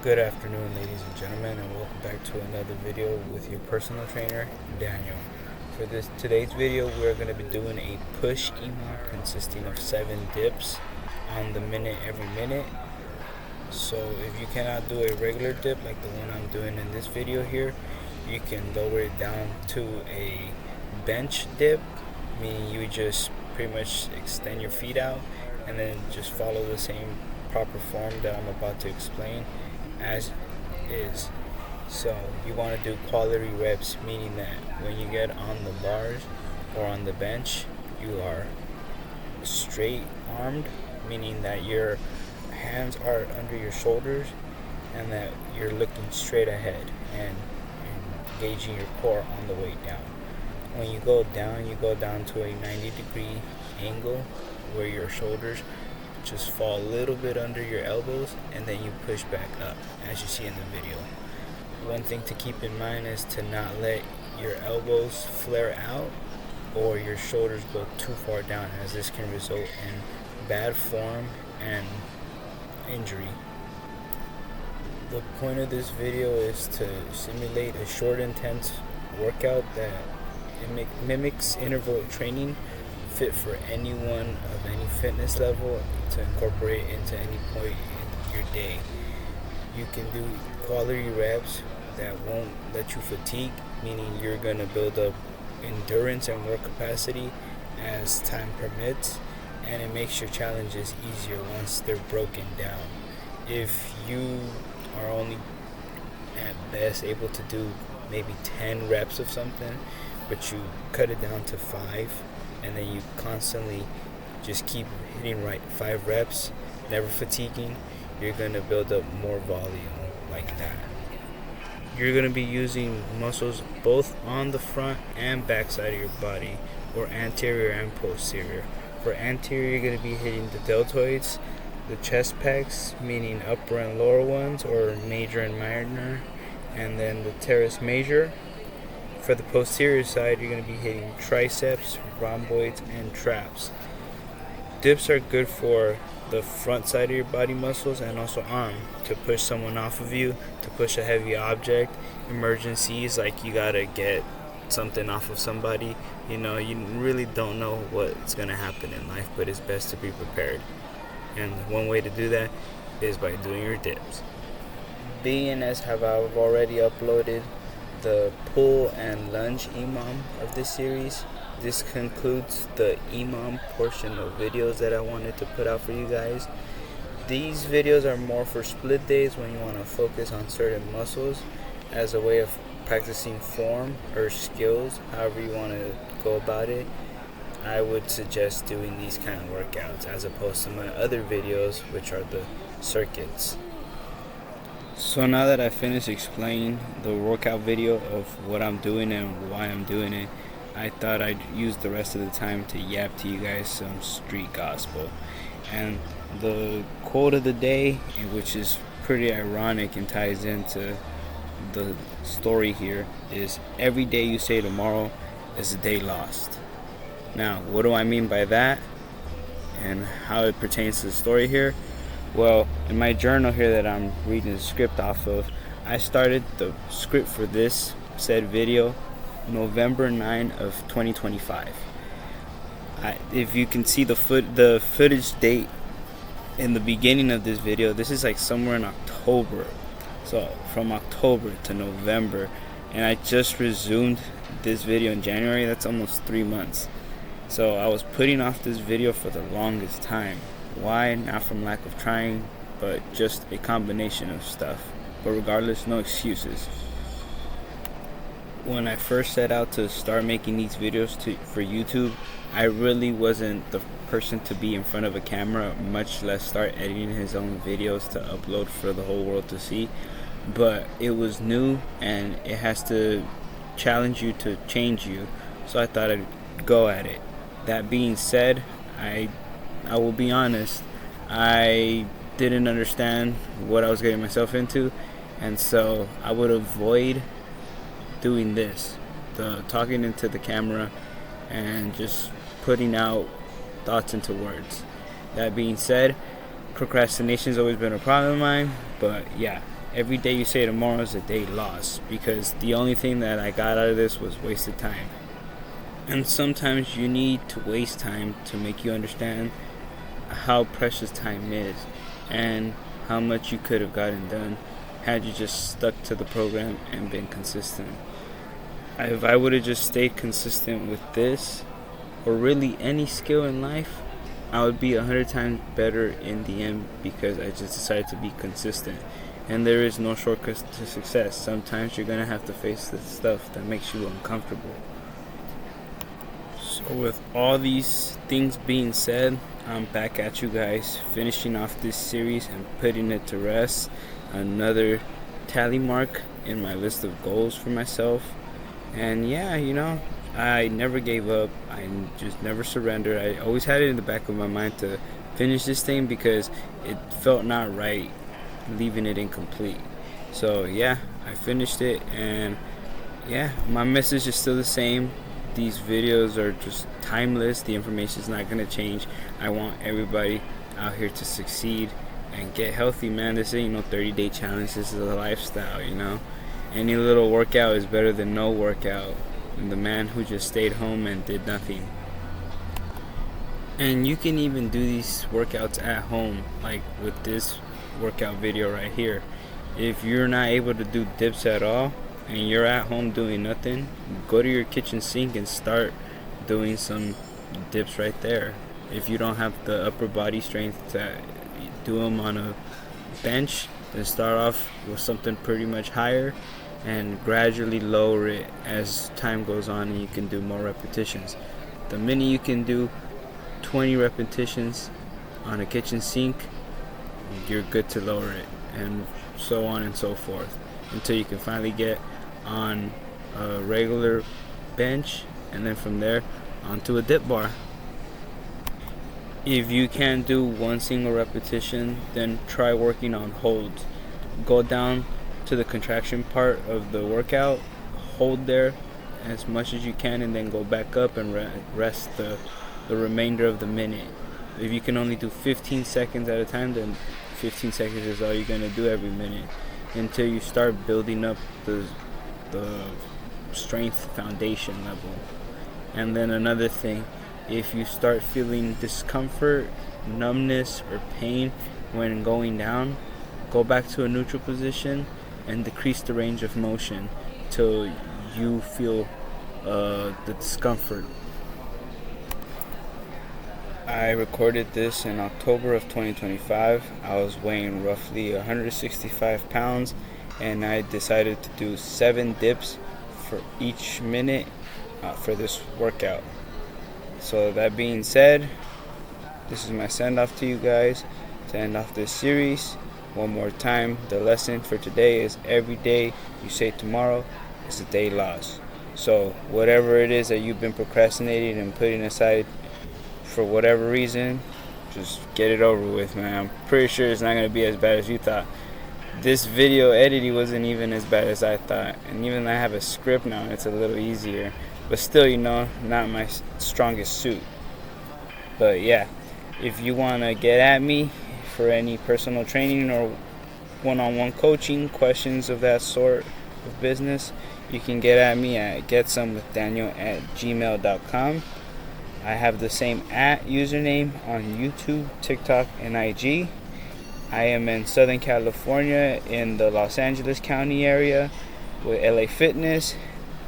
Good afternoon, ladies and gentlemen, and welcome back to another video with your personal trainer, Daniel. For today's video, we're going to be doing a push EMOM consisting of 7 dips on the minute every minute. So if you cannot do a regular dip like the one I'm doing in this video here, you can lower it down to a bench dip, meaning you just pretty much extend your feet out and then just follow the same proper form that I'm about to explain as is. So you want to do quality reps, meaning that when you get on the bars or on the bench, you are straight armed, meaning that your hands are under your shoulders and that you're looking straight ahead and engaging your core on the way down. When you go down to a 90-degree angle where your shoulders just fall a little bit under your elbows, and then you push back up as you see in the video. One thing to keep in mind is to not let your elbows flare out or your shoulders go too far down, as this can result in bad form and injury. The point of this video is to simulate a short, intense workout that mimics interval training, fit for anyone of any fitness level to incorporate into any point in your day. You can do quality reps that won't let you fatigue, meaning you're going to build up endurance and work capacity as time permits, and it makes your challenges easier once they're broken down. If you are only at best able to do maybe 10 reps of something, but you cut it down to 5, and then you constantly just keep hitting 5 reps, never fatiguing, you're going to build up more volume like that. You're going to be using muscles both on the front and back side of your body, or anterior and posterior. For anterior, you're going to be hitting the deltoids, the chest pecs, meaning upper and lower ones, or major and minor, and then the teres major. For the posterior side, you're going to be hitting triceps, rhomboids, and traps. Dips are good for the front side of your body muscles and also arm, to push someone off of you, to push a heavy object, emergencies like you got to get something off of somebody. You really don't know what's going to happen in life, but it's best to be prepared. And one way to do that is by doing your dips. Being as I've already uploaded the pull and lunge EMOM of this series, this concludes the EMOM portion of videos that I wanted to put out for you guys. These videos are more for split days when you want to focus on certain muscles as a way of practicing form or skills, however you want to go about it. I would suggest doing these kind of workouts as opposed to my other videos, which are the circuits. So now that I finished explaining the workout video of what I'm doing and why I'm doing it, I thought I'd use the rest of the time to yap to you guys some street gospel. And the quote of the day, which is pretty ironic and ties into the story here, is "Every day you say tomorrow is a day lost." Now, what do I mean by that and how it pertains to the story here? Well, in my journal here that I'm reading the script off of, I started the script for this said video November 9 of 2025. If you can see the footage date in the beginning of this video, this is like somewhere in October. So from October to November, and I just resumed this video in January. That's almost 3 months. So I was putting off this video for the longest time. Why? Not from lack of trying, but just a combination of stuff. But regardless, no excuses. When I first set out to start making these videos for YouTube, I really wasn't the person to be in front of a camera, much less start editing his own videos to upload for the whole world to see. But it was new and it has to challenge you to change you, so I thought I'd go at it. That being said, I will be honest, I didn't understand what I was getting myself into, and so I would avoid doing this, the talking into the camera and just putting out thoughts into words. That being said, procrastination's always been a problem of mine, but yeah, every day you say tomorrow is a day lost, because the only thing that I got out of this was wasted time. And sometimes you need to waste time to make you understand how precious time is and how much you could have gotten done had you just stuck to the program and been consistent. If I would have just stayed consistent with this, or really any skill in life, I would be 100 times better in the end, because I just decided to be consistent. And there is no shortcut to success. Sometimes you're going to have to face the stuff that makes you uncomfortable. So with all these things being said, I'm back at you guys, finishing off this series and putting it to rest. Another tally mark in my list of goals for myself. And yeah, I never gave up. I just never surrendered. I always had it in the back of my mind to finish this thing, because it felt not right leaving it incomplete. So yeah, I finished it, and yeah, my message is still the same. These videos are just timeless. The information is not going to change. I want everybody out here to succeed and get healthy, man. This ain't no 30-day challenge. This is a lifestyle, Any little workout is better than no workout, than the man who just stayed home and did nothing. And you can even do these workouts at home, like with this workout video right here. If you're not able to do dips at all and you're at home doing nothing, go to your kitchen sink and start doing some dips right there. If you don't have the upper body strength to do them on a bench, then start off with something pretty much higher and gradually lower it as time goes on, and you can do more repetitions. The minute you can do 20 repetitions on a kitchen sink, you're good to lower it, and so on and so forth, until you can finally get on a regular bench, and then from there onto a dip bar. If you can't do one single repetition, then try working on holds. Go down to the contraction part of the workout, hold there as much as you can, and then go back up and rest the remainder of the minute. If you can only do 15 seconds at a time, then 15 seconds is all you're going to do every minute, until you start building up the strength foundation level. And then another thing, if you start feeling discomfort, numbness, or pain when going down, go back to a neutral position and decrease the range of motion till you feel the discomfort. I recorded this in October of 2025. I was weighing roughly 165 pounds, and I decided to do 7 dips for each minute for this workout. So that being said, this is my send off to you guys to end off this series. One more time, the lesson for today is every day you say tomorrow is a day lost. So whatever it is that you've been procrastinating and putting aside for whatever reason, just get it over with, man. I'm pretty sure it's not going to be as bad as you thought. This video editing wasn't even as bad as I thought, and even though I have a script now, it's a little easier, but still, not my strongest suit. But yeah, if you want to get at me for any personal training or one-on-one coaching, questions of that sort of business, you can get at me at getsomewithdaniel@gmail.com. I have the same username on YouTube, TikTok, and IG. I am in Southern California in the Los Angeles County area with LA Fitness,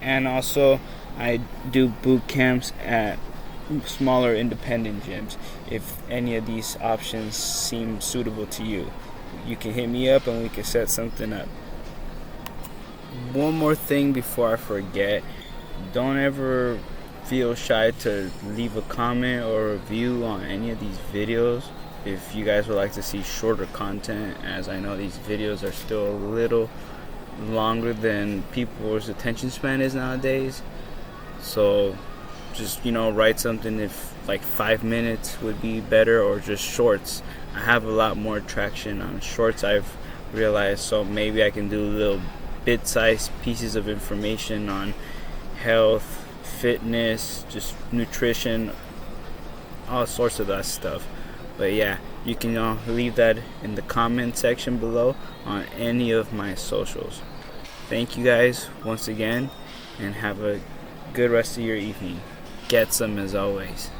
and also I do boot camps at smaller independent gyms. If any of these options seem suitable to you, you can hit me up and we can set something up. One more thing before I forget, don't ever feel shy to leave a comment or review on any of these videos if you guys would like to see shorter content, as I know these videos are still a little longer than people's attention span is nowadays. So just write something if like 5 minutes would be better, or just shorts. I have a lot more traction on shorts, I've realized, so maybe I can do little bit-sized pieces of information on health, fitness, just nutrition, all sorts of that stuff. But yeah, You can leave that in the comment section below on any of my socials. Thank you guys once again, and have a good rest of your evening. Get some as always.